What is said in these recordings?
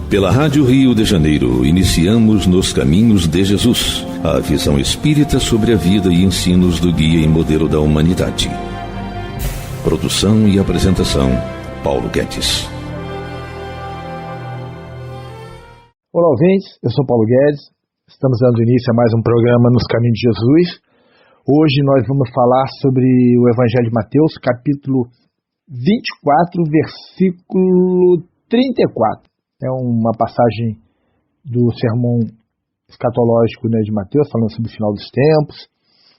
Pela Rádio Rio de Janeiro, iniciamos Nos Caminhos de Jesus, a visão espírita sobre a vida e ensinos do guia e modelo da humanidade. Produção e apresentação, Paulo Guedes. Olá, ouvintes, eu sou Paulo Guedes, estamos dando início a mais um programa Nos Caminhos de Jesus. Hoje nós vamos falar sobre o Evangelho de Mateus, capítulo 24, versículo 34. É uma passagem do sermão escatológico, de Mateus, falando sobre o final dos tempos,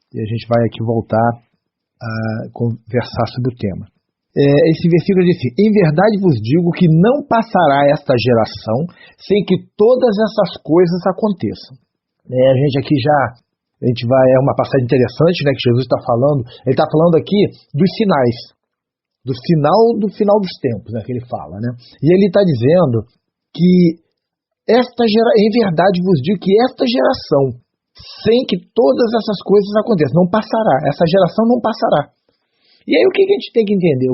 e a gente vai aqui voltar a conversar sobre o tema. Esse versículo diz assim: em verdade vos digo que não passará esta geração sem que todas essas coisas aconteçam. É uma passagem interessante, que Jesus está falando. Ele está falando aqui dos sinais, do final dos tempos, que ele fala, E ele está dizendo que em verdade vos digo que esta geração, sem que todas essas coisas aconteçam, não passará. Essa geração não passará. E aí o que a gente tem que entender?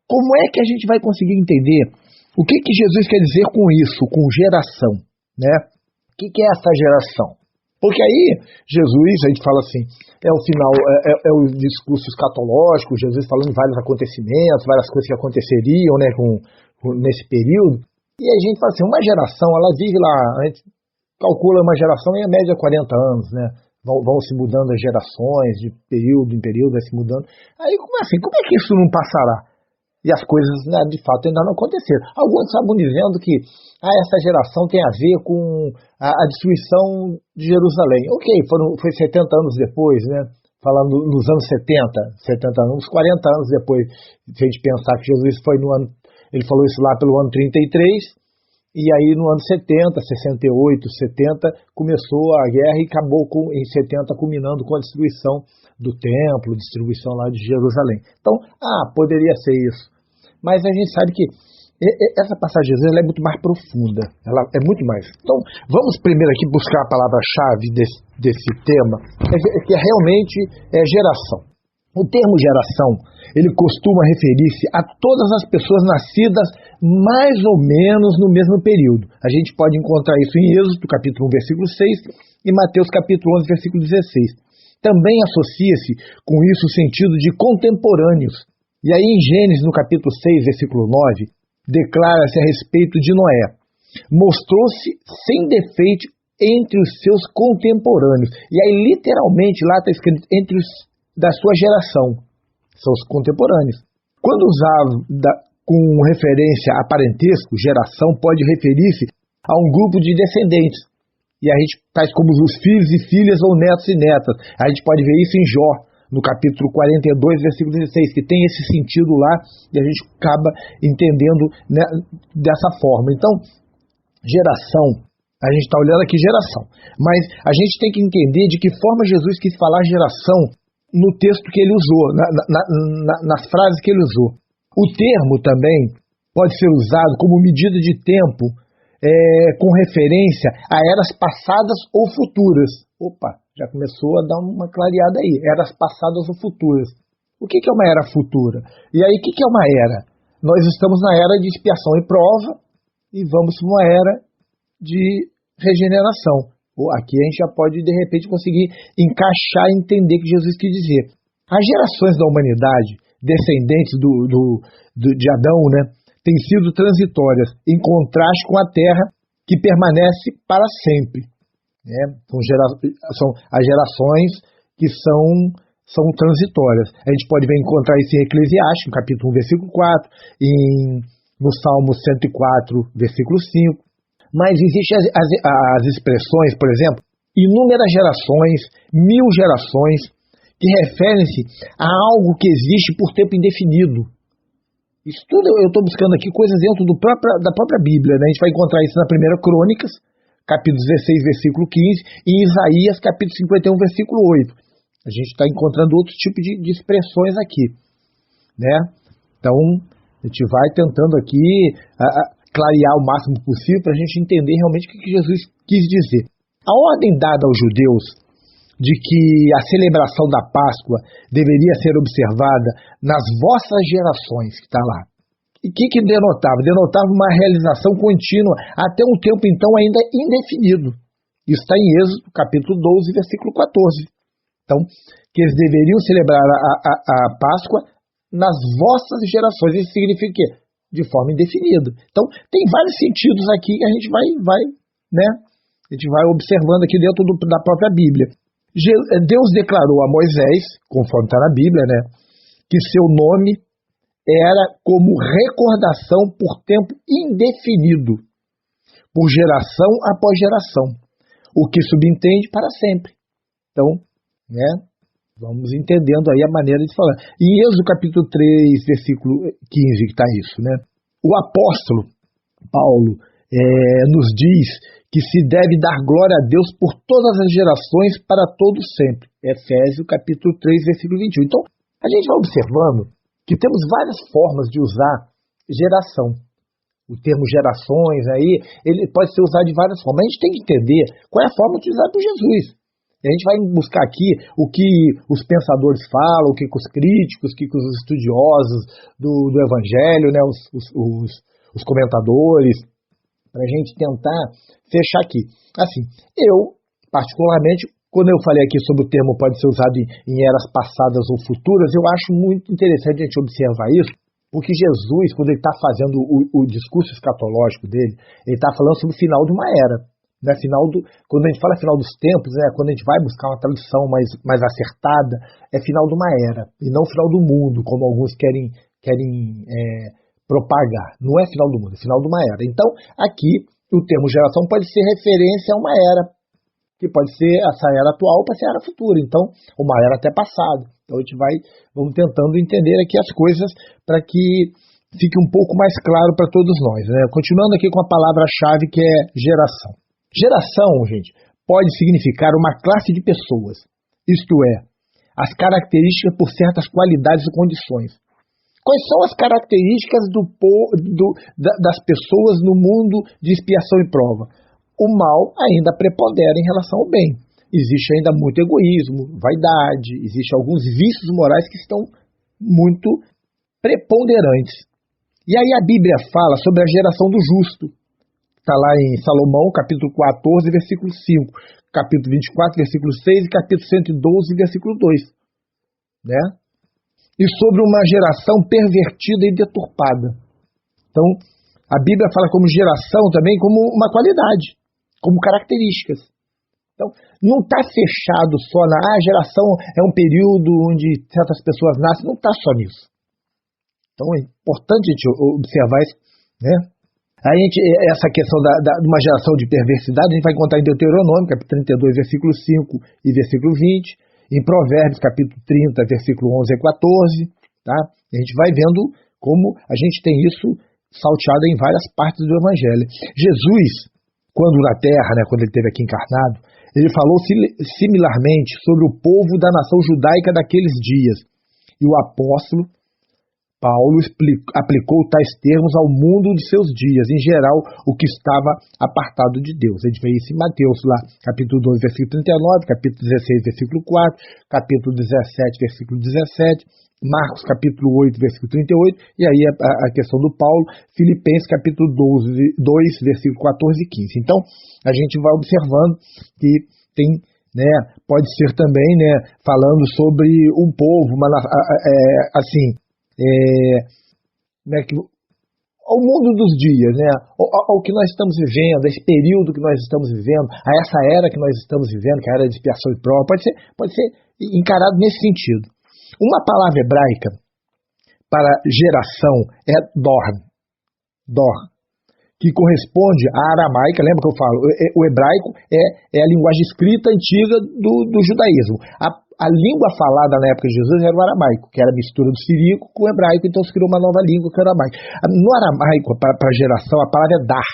Como é que a gente vai conseguir entender o que Jesus quer dizer com isso, com geração, O que é essa geração? Porque aí Jesus, a gente fala assim, é o final, é o discurso escatológico, Jesus falando vários acontecimentos, várias coisas que aconteceriam, nesse período. E a gente fala assim, uma geração, ela vive lá, a gente calcula uma geração em média 40 anos, Vão se mudando as gerações, de período em período, vai se mudando. Aí, como é que isso não passará? E as coisas, de fato, ainda não aconteceram. Alguns estavam dizendo que essa geração tem a ver com a destruição de Jerusalém. Ok, foi 70 anos depois, falando nos anos 70 anos, uns 40 anos depois, se a gente pensar que Jesus foi no ano, ele falou isso lá pelo ano 33, e aí no ano 70, 68, 70, começou a guerra e acabou em 70 culminando com a destruição do templo, destruição lá de Jerusalém. Então, poderia ser isso. Mas a gente sabe que essa passagem de Jesus é muito mais profunda, ela é muito mais. Então, vamos primeiro aqui buscar a palavra-chave desse tema, que realmente é geração. O termo geração, ele costuma referir-se a todas as pessoas nascidas mais ou menos no mesmo período. A gente pode encontrar isso em Êxodo, capítulo 1, versículo 6, e Mateus, capítulo 11, versículo 16. Também associa-se com isso o sentido de contemporâneos. E aí em Gênesis, no capítulo 6, versículo 9, declara-se a respeito de Noé: mostrou-se sem defeito entre os seus contemporâneos. E aí literalmente lá está escrito entre os da sua geração, são os contemporâneos. Quando usado com referência a parentesco, geração pode referir-se a um grupo de descendentes. E a gente faz como os filhos e filhas ou netos e netas. A gente pode ver isso em Jó, no capítulo 42, versículo 16, que tem esse sentido lá, e a gente acaba entendendo dessa forma. Então, geração, a gente está olhando aqui geração, mas a gente tem que entender de que forma Jesus quis falar geração no texto que ele usou, nas frases que ele usou. O termo também pode ser usado como medida de tempo com referência a eras passadas ou futuras. Opa, já começou a dar uma clareada aí. Eras passadas ou futuras. O que é uma era futura? E aí, o que é uma era? Nós estamos na era de expiação e prova e vamos para uma era de regeneração. Aqui a gente já pode, de repente, conseguir encaixar e entender o que Jesus quis dizer. As gerações da humanidade, descendentes de Adão, têm sido transitórias, em contraste com a Terra, que permanece para sempre. São as gerações que são transitórias. A gente pode encontrar isso em Eclesiastes, no capítulo 1, versículo 4, no Salmo 104, versículo 5. Mas existem as expressões, por exemplo, inúmeras gerações, 1000 gerações, que referem-se a algo que existe por tempo indefinido. Isso tudo eu estou buscando aqui coisas dentro da própria Bíblia. A gente vai encontrar isso na 1 Crônicas, capítulo 16, versículo 15, e em Isaías, capítulo 51, versículo 8. A gente está encontrando outro tipo de expressões aqui. Então, a gente vai tentando aqui clarear o máximo possível para a gente entender realmente o que Jesus quis dizer. A ordem dada aos judeus de que a celebração da Páscoa deveria ser observada nas vossas gerações, que está lá. E o que denotava? Denotava uma realização contínua até um tempo, então, ainda indefinido. Isso está em Êxodo, capítulo 12, versículo 14. Então, que eles deveriam celebrar a Páscoa nas vossas gerações. Isso significa o quê? De forma indefinida. Então, tem vários sentidos aqui que a gente vai observando aqui dentro da própria Bíblia. Deus declarou a Moisés, conforme está na Bíblia, né, que seu nome era como recordação por tempo indefinido, por geração após geração, o que subentende para sempre. Então, né, vamos entendendo aí a maneira de falar. Em Êxodo capítulo 3, versículo 15, que está isso, né? O apóstolo Paulo nos diz que se deve dar glória a Deus por todas as gerações, para todos sempre. Efésios capítulo 3, versículo 21. Então, a gente vai observando que temos várias formas de usar geração. O termo gerações aí, ele pode ser usado de várias formas. A gente tem que entender qual é a forma utilizada por Jesus. A gente vai buscar aqui o que os pensadores falam, o que os críticos, o que os estudiosos do Evangelho, né, os comentadores, para a gente tentar fechar aqui. Assim, eu, particularmente, quando eu falei aqui sobre o termo pode ser usado em eras passadas ou futuras, eu acho muito interessante a gente observar isso, porque Jesus, quando ele está fazendo o discurso escatológico dele, ele está falando sobre o final de uma era. Né? Quando a gente fala final dos tempos, né? Quando a gente vai buscar uma tradução mais acertada, é final de uma era, e não final do mundo, como alguns querem propagar. Não é final do mundo, é final de uma era. Então, aqui, o termo geração pode ser referência a uma era, que pode ser essa era atual ou pode ser a era futura, então, uma era até passada. Então, a gente vamos tentando entender aqui as coisas para que fique um pouco mais claro para todos nós. Né? Continuando aqui com a palavra-chave, que é geração. Geração, gente, pode significar uma classe de pessoas, isto é, as características por certas qualidades e condições. Quais são as características das pessoas no mundo de expiação e prova? O mal ainda prepondera em relação ao bem. Existe ainda muito egoísmo, vaidade, existem alguns vícios morais que estão muito preponderantes. E aí a Bíblia fala sobre a geração do justo. Está lá em Salomão, capítulo 14, versículo 5, capítulo 24, versículo 6 e capítulo 112, versículo 2. Né? E sobre uma geração pervertida e deturpada. Então, a Bíblia fala como geração também como uma qualidade, como características. Então, não está fechado só na geração, é um período onde certas pessoas nascem, não está só nisso. Então, é importante a gente observar isso, né? Essa questão de uma geração de perversidade, a gente vai encontrar em Deuteronômio, capítulo 32, versículo 5 e versículo 20, em Provérbios, capítulo 30, versículo 11 e 14, tá? A gente vai vendo como a gente tem isso salteado em várias partes do Evangelho. Jesus, quando na Terra, né, quando ele esteve aqui encarnado, ele falou similarmente sobre o povo da nação judaica daqueles dias, e o apóstolo Paulo aplicou tais termos ao mundo de seus dias, em geral, o que estava apartado de Deus. A gente vê isso em Mateus, lá, capítulo 12, versículo 39, capítulo 16, versículo 4, capítulo 17, versículo 17, Marcos, capítulo 8, versículo 38, e aí a questão do Paulo, Filipenses, capítulo 2, versículo 14 e 15. Então, a gente vai observando que tem, né, pode ser também, né, falando sobre um povo, né, ao mundo dos dias, né, ao que nós estamos vivendo, a esse período que nós estamos vivendo, a essa era que nós estamos vivendo, que é a era de expiação e prova, pode ser encarado nesse sentido. Uma palavra hebraica para geração é dor, que corresponde à aramaica. Lembra que eu falo? O hebraico é a linguagem escrita antiga do judaísmo. A língua falada na época de Jesus era o aramaico, que era a mistura do siríaco com o hebraico, então se criou uma nova língua que é o aramaico. No aramaico, para geração, a palavra é dar,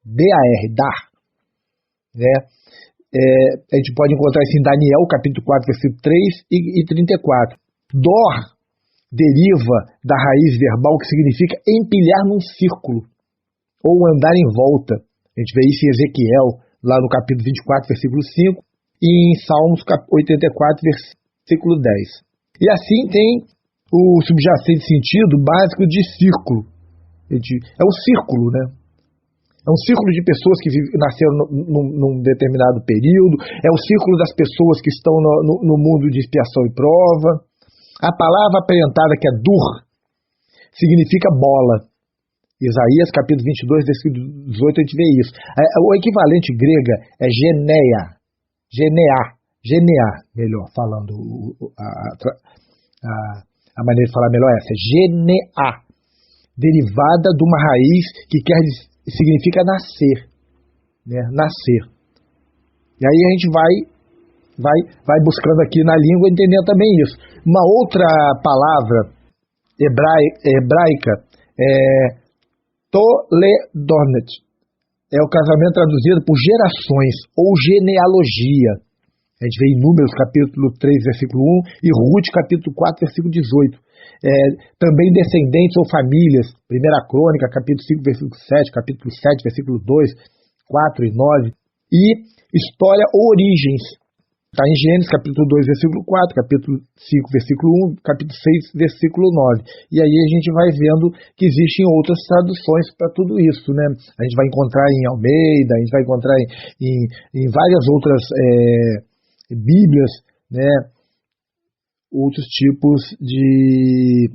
D-A-R, dar. Né? A gente pode encontrar isso em Daniel, capítulo 4, versículo 3 e 34. Dor deriva da raiz verbal que significa empilhar num círculo, ou andar em volta. A gente vê isso em Ezequiel, lá no capítulo 24, versículo 5, e em Salmos 84, versículo 10. E assim tem o subjacente sentido básico de círculo, É um círculo, né? É um círculo de pessoas que nasceram num determinado período, é o círculo das pessoas que estão no mundo de expiação e prova. A palavra aparentada, que é dur, significa bola. Isaías, capítulo 22, versículo 18, a gente vê isso. O equivalente grega é genear, melhor falando, a maneira de falar melhor é essa, genear, derivada de uma raiz que significa nascer, né? Nascer. E aí a gente vai buscando aqui na língua entender também isso. Uma outra palavra hebraica é toledonet. É o casamento traduzido por gerações ou genealogia. A gente vê em Números, capítulo 3, versículo 1, e Ruth, capítulo 4, versículo 18. Também descendentes ou famílias, 1 Crônica, capítulo 5, versículo 7, capítulo 7, versículo 2, 4 e 9, e história ou origens. Está em Gênesis, capítulo 2, versículo 4, capítulo 5, versículo 1, capítulo 6, versículo 9. E aí a gente vai vendo que existem outras traduções para tudo isso, né? A gente vai encontrar em Almeida, a gente vai encontrar em várias outras Bíblias, né? Outros tipos de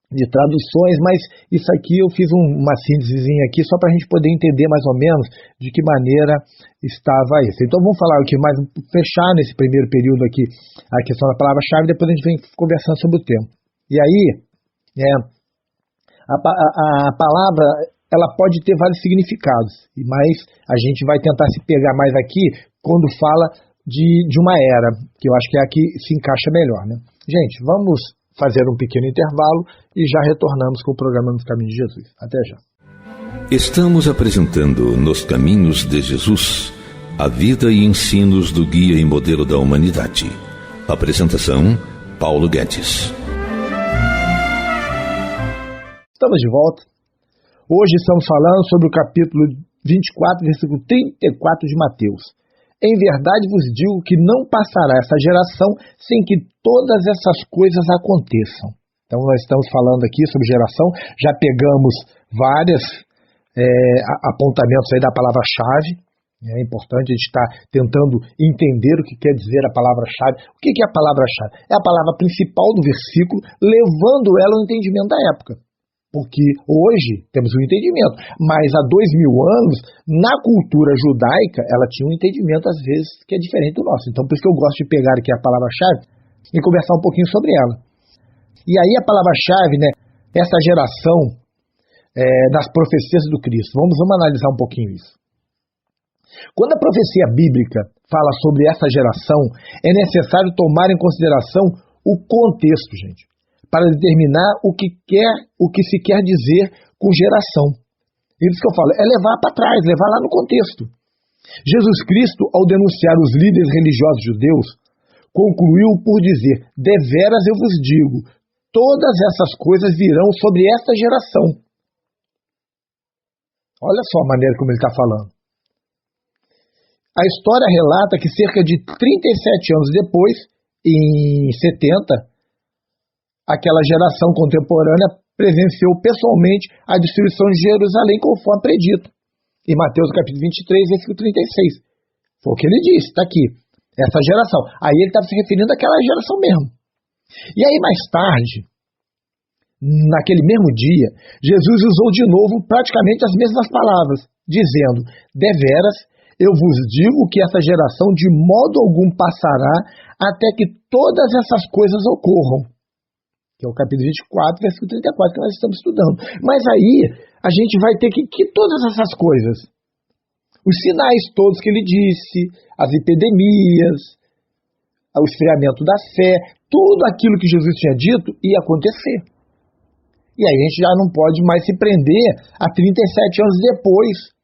traduções, mas isso aqui eu fiz uma síntesezinha aqui só para a gente poder entender mais ou menos de que maneira estava isso. Então vamos falar aqui mais, fechar nesse primeiro período aqui a questão da palavra-chave, depois a gente vem conversando sobre o tema. E aí, a palavra, ela pode ter vários significados, mas a gente vai tentar se pegar mais aqui quando fala de uma era, que eu acho que é a que se encaixa melhor, né? Gente, vamos fazer um pequeno intervalo e já retornamos com o programa Nos Caminhos de Jesus. Até já. Estamos apresentando Nos Caminhos de Jesus, a vida e ensinos do guia e modelo da humanidade. Apresentação, Paulo Guedes. Estamos de volta. Hoje estamos falando sobre o capítulo 24, versículo 34 de Mateus. Em verdade vos digo que não passará essa geração sem que todas essas coisas aconteçam. Então nós estamos falando aqui sobre geração, já pegamos vários apontamentos aí da palavra-chave. É importante a gente estar tentando entender o que quer dizer a palavra-chave. O que é a palavra-chave? É a palavra principal do versículo, levando ela ao entendimento da época. Porque hoje temos um entendimento, mas há 2000 anos, na cultura judaica, ela tinha um entendimento, às vezes, que é diferente do nosso. Então, por isso que eu gosto de pegar aqui a palavra-chave e conversar um pouquinho sobre ela. E aí a palavra-chave, né, essa geração das profecias do Cristo. Vamos analisar um pouquinho isso. Quando a profecia bíblica fala sobre essa geração, é necessário tomar em consideração o contexto, gente, para determinar o que se quer dizer com geração. Isso que eu falo, é levar para trás, levar lá no contexto. Jesus Cristo, ao denunciar os líderes religiosos judeus, concluiu por dizer: deveras eu vos digo, todas essas coisas virão sobre esta geração. Olha só a maneira como ele está falando. A história relata que cerca de 37 anos depois, em 70, aquela geração contemporânea presenciou pessoalmente a destruição de Jerusalém, conforme predito, em Mateus capítulo 23, versículo 36. Foi o que ele disse, está aqui, essa geração. Aí ele estava se referindo àquela geração mesmo. E aí mais tarde, naquele mesmo dia, Jesus usou de novo praticamente as mesmas palavras, dizendo: deveras, eu vos digo que essa geração de modo algum passará até que todas essas coisas ocorram. Que é o capítulo 24, versículo 34, que nós estamos estudando. Mas aí, a gente vai ter que todas essas coisas, os sinais todos que ele disse, as epidemias, o esfriamento da fé, tudo aquilo que Jesus tinha dito ia acontecer. E aí a gente já não pode mais se prender a 37 anos depois.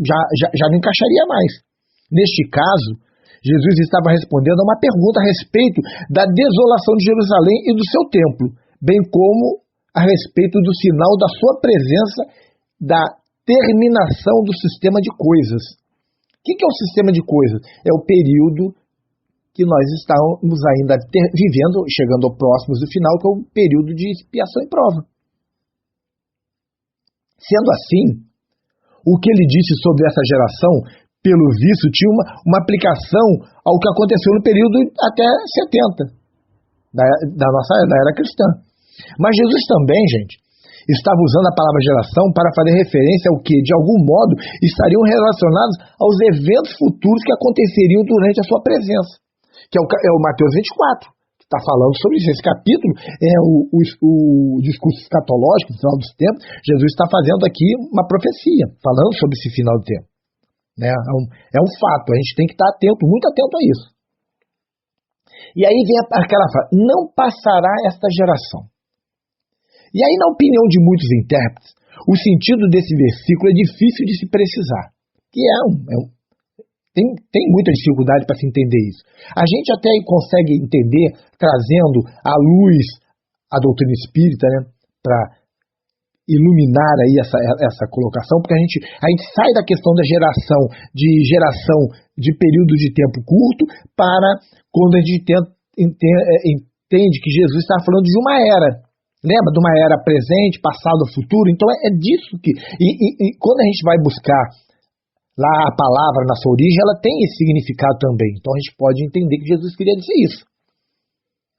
Já não encaixaria mais. Neste caso, Jesus estava respondendo a uma pergunta a respeito da desolação de Jerusalém e do seu templo, bem como a respeito do sinal da sua presença, da terminação do sistema de coisas. O que é o sistema de coisas? É o período que nós estamos ainda vivendo, chegando ao próximo do final, que é o período de expiação e prova. Sendo assim, o que ele disse sobre essa geração, pelo visto, tinha uma aplicação ao que aconteceu no período até 70, da era cristã. Mas Jesus também, gente, estava usando a palavra geração para fazer referência ao que, de algum modo, estariam relacionados aos eventos futuros que aconteceriam durante a sua presença, que é o Mateus 24. Está falando sobre isso. Esse capítulo é o discurso escatológico do final dos tempos. Jesus está fazendo aqui uma profecia, falando sobre esse final do tempo. Né? É um fato, a gente tem que estar atento, muito atento a isso. E aí vem aquela frase, não passará esta geração. E aí, na opinião de muitos intérpretes, o sentido desse versículo é difícil de se precisar. Que tem muita dificuldade para se entender isso. A gente até consegue entender trazendo à luz a doutrina espírita, né, para iluminar aí essa colocação, porque a gente sai da questão da geração de período de tempo curto para quando a gente entende que Jesus está falando de uma era. Lembra? De uma era presente, passado, futuro. Então é disso que... E quando a gente vai buscar lá a palavra na sua origem, ela tem esse significado também. Então a gente pode entender que Jesus queria dizer isso.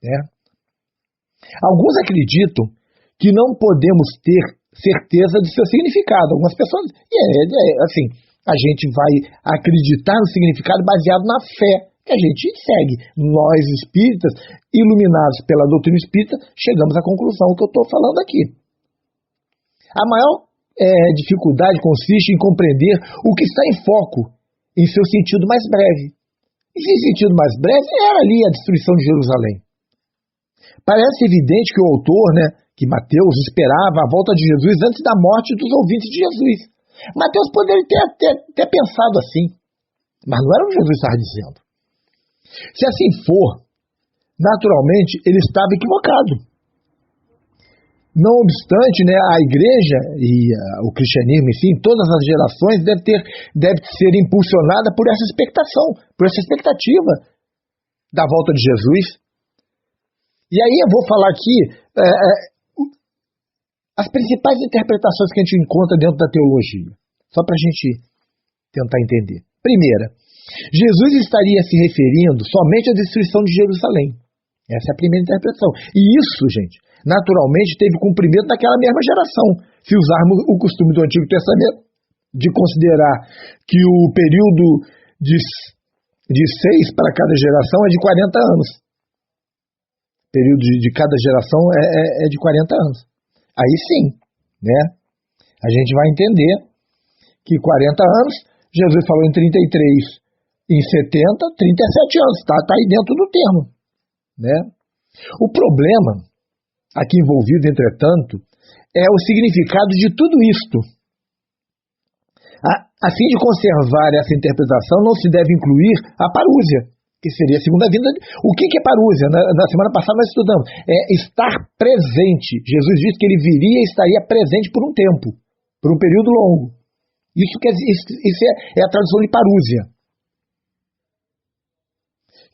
Né? Alguns acreditam que não podemos ter certeza do seu significado. Algumas pessoas, assim, a gente vai acreditar no significado baseado na fé que a gente segue. Nós espíritas, iluminados pela doutrina espírita, chegamos à conclusão que eu estou falando aqui. A maior dificuldade consiste em compreender o que está em foco em seu sentido mais breve. Esse sentido mais breve era ali a destruição de Jerusalém. Parece evidente que o autor, que Mateus esperava a volta de Jesus antes da morte dos ouvintes de Jesus. Mateus poderia ter pensado assim, mas não era o que Jesus estava dizendo. Se assim for, naturalmente ele estava equivocado. Não obstante, a igreja e o cristianismo, enfim, todas as gerações deve ser impulsionada por essa expectativa da volta de Jesus. E aí eu vou falar aqui as principais interpretações que a gente encontra dentro da teologia, só para a gente tentar entender. Primeira, Jesus estaria se referindo somente à destruição de Jerusalém. Essa é a primeira interpretação. E isso, gente, naturalmente teve cumprimento daquela mesma geração. Se usarmos o costume do Antigo Testamento de considerar que o período de 6 para cada geração é de 40 anos. O período de cada geração é de 40 anos. Aí sim, a gente vai entender que 40 anos, Jesus falou em 33, em 70, 37 anos. Está aí dentro do termo. O problema aqui envolvido, entretanto, é o significado de tudo isto. A fim de conservar essa interpretação, não se deve incluir a parúzia, que seria a segunda vinda. O que é parúzia? Na semana passada nós estudamos. É estar presente. Jesus disse que ele viria e estaria presente por um tempo, por um período longo. Isso é a tradução de parúzia,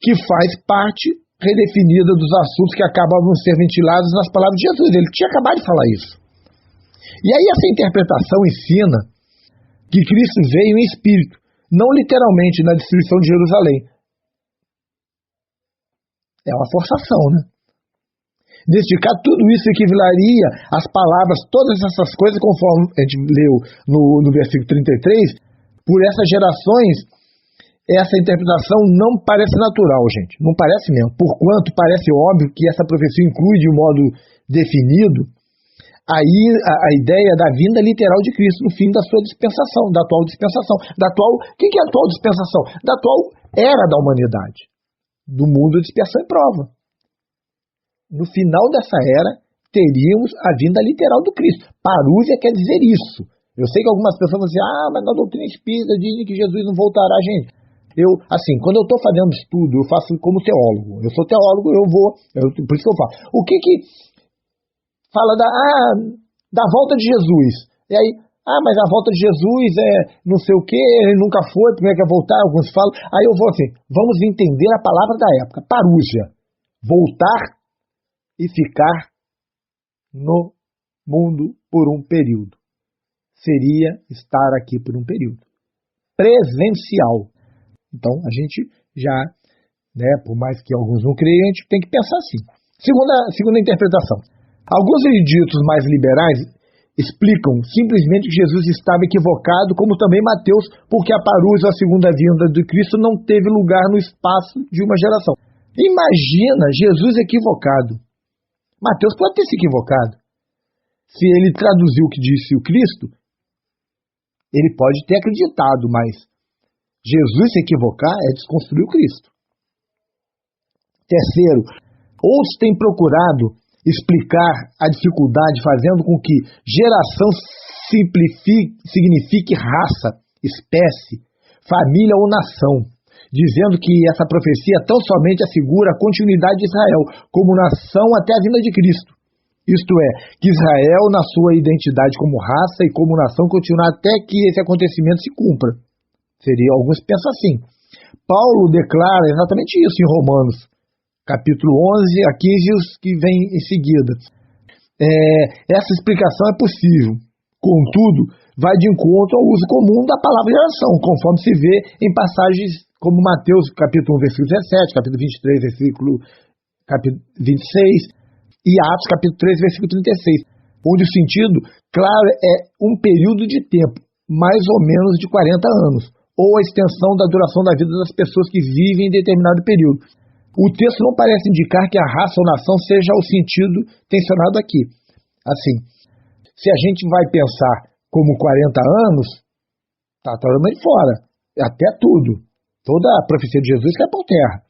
que faz parte redefinida dos assuntos que acabavam de ser ventilados nas palavras de Jesus. Ele tinha acabado de falar isso. E aí essa interpretação ensina que Cristo veio em espírito, não literalmente na destruição de Jerusalém. É uma forçação, Neste caso, tudo isso equivaleria às palavras, todas essas coisas, conforme a gente leu no versículo 33, por essas gerações. Essa interpretação não parece natural, gente. Não parece mesmo. Porquanto parece óbvio que essa profecia inclui de um modo definido aí a ideia da vinda literal de Cristo no fim da sua dispensação, da atual dispensação. O que é a atual dispensação? Da atual era da humanidade, do mundo de expiação e prova. No final dessa era, teríamos a vinda literal do Cristo. Parúzia quer dizer isso. Eu sei que algumas pessoas vão dizer, mas na doutrina espírita dizem que Jesus não voltará, gente. Quando eu estou fazendo estudo, eu faço como teólogo. Eu sou teólogo, por isso que eu falo. O que fala da volta de Jesus? E aí, mas a volta de Jesus é não sei o quê, ele nunca foi, primeiro quer voltar, alguns falam. Aí eu vou assim, vamos entender a palavra da época, parúzia. Voltar e ficar no mundo por um período. seria estar aqui por um período presencial. Então, a gente já, por mais que alguns não creiam, a gente tem que pensar assim. Segunda interpretação. Alguns eruditos mais liberais explicam simplesmente que Jesus estava equivocado, como também Mateus, porque a parousia, a segunda vinda de Cristo, não teve lugar no espaço de uma geração. Imagina Jesus equivocado. Mateus pode ter se equivocado. Se ele traduziu o que disse o Cristo, ele pode ter acreditado, mas Jesus se equivocar é desconstruir o Cristo. Terceiro, outros têm procurado explicar a dificuldade fazendo com que geração signifique raça, espécie, família ou nação, dizendo que essa profecia tão somente assegura a continuidade de Israel como nação até a vinda de Cristo. Isto é, que Israel, na sua identidade como raça e como nação, continuar até que esse acontecimento se cumpra. Alguns pensam assim. Paulo declara exatamente isso em Romanos, capítulo 11 a 15, os que vêm em seguida. Essa explicação é possível, contudo, vai de encontro ao uso comum da palavra geração, conforme se vê em passagens como Mateus, capítulo 1, versículo 17, capítulo 23, capítulo 26, e Atos, capítulo 3, versículo 36, onde o sentido, claro, é um período de tempo, mais ou menos de 40 anos, ou a extensão da duração da vida das pessoas que vivem em determinado período. O texto não parece indicar que a raça ou nação seja o sentido tensionado aqui. Assim, se a gente vai pensar como 40 anos, está totalmente fora. Até tudo. Toda a profecia de Jesus cai por terra.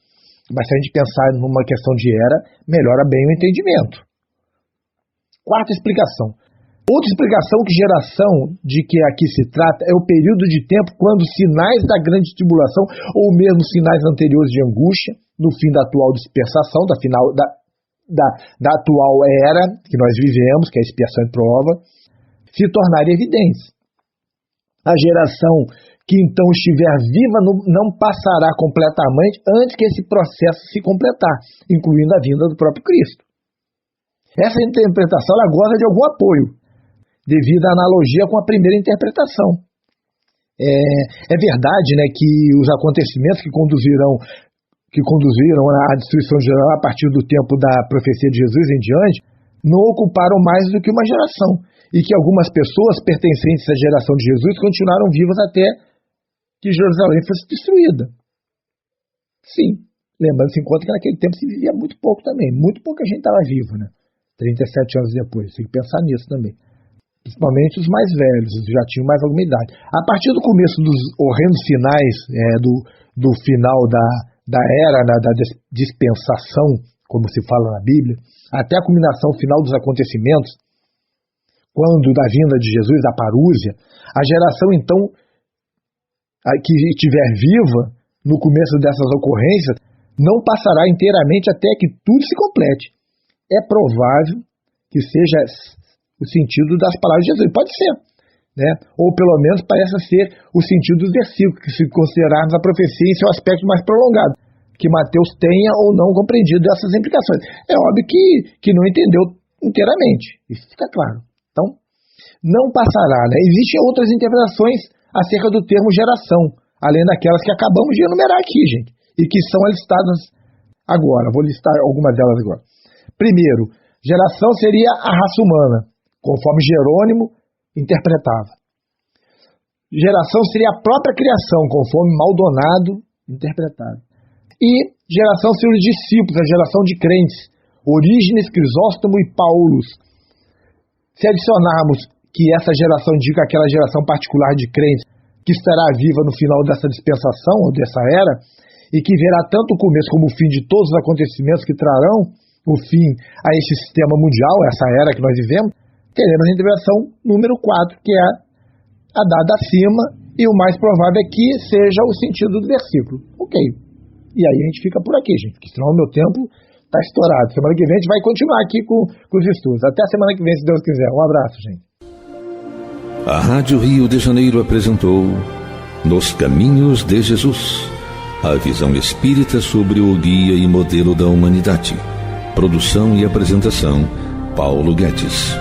Mas se a gente pensar numa questão de era, melhora bem o entendimento. Quarta explicação. Outra explicação que geração de que aqui se trata é o período de tempo quando sinais da grande tribulação, ou mesmo sinais anteriores de angústia, no fim da atual dispersação, da atual era que nós vivemos, que é a expiação e prova, se tornarem evidentes. A geração que então estiver viva não passará completamente antes que esse processo se completar, incluindo a vinda do próprio Cristo. Essa interpretação ela goza de algum apoio, devido à analogia com a primeira interpretação. É verdade, que os acontecimentos que conduziram à destruição geral a partir do tempo da profecia de Jesus em diante, não ocuparam mais do que uma geração, e que algumas pessoas pertencentes à geração de Jesus continuaram vivas até que Jerusalém fosse destruída. Sim, lembrando-se em conta que naquele tempo se vivia muito pouco também, muito pouca gente estava viva, 37 anos depois, tem que pensar nisso também. Principalmente os mais velhos, já tinham mais alguma idade. A partir do começo dos horrendos finais, do final da era, da dispensação, como se fala na Bíblia, até a culminação final dos acontecimentos, quando da vinda de Jesus, da parousia, a geração então que estiver viva no começo dessas ocorrências não passará inteiramente até que tudo se complete. É provável que seja o sentido das palavras de Jesus. Pode ser, ou pelo menos parece ser o sentido dos versículos, que se considerarmos a profecia em seu aspecto mais prolongado, que Mateus tenha ou não compreendido essas implicações. É óbvio que não entendeu inteiramente, isso fica claro. Então, não passará. Existem outras interpretações acerca do termo geração, além daquelas que acabamos de enumerar aqui, gente, e que são listadas agora. Vou listar algumas delas agora. Primeiro, geração seria a raça humana, conforme Jerônimo interpretava. Geração seria a própria criação, conforme Maldonado interpretava. E geração seria os discípulos, a geração de crentes, Orígenes, Crisóstomo e Paulus. Se adicionarmos que essa geração indica aquela geração particular de crentes que estará viva no final dessa dispensação, ou dessa era, e que verá tanto o começo como o fim de todos os acontecimentos que trarão o fim a esse sistema mundial, essa era que nós vivemos, teremos a interpretação número 4, que é a dada acima, e o mais provável é que seja o sentido do versículo. Ok. E aí a gente fica por aqui, gente, porque senão o meu tempo está estourado. Semana que vem a gente vai continuar aqui com os estudos. Até a semana que vem, se Deus quiser. Um abraço, gente. A Rádio Rio de Janeiro apresentou Nos Caminhos de Jesus, a visão espírita sobre o guia e modelo da humanidade. Produção e apresentação, Paulo Guedes.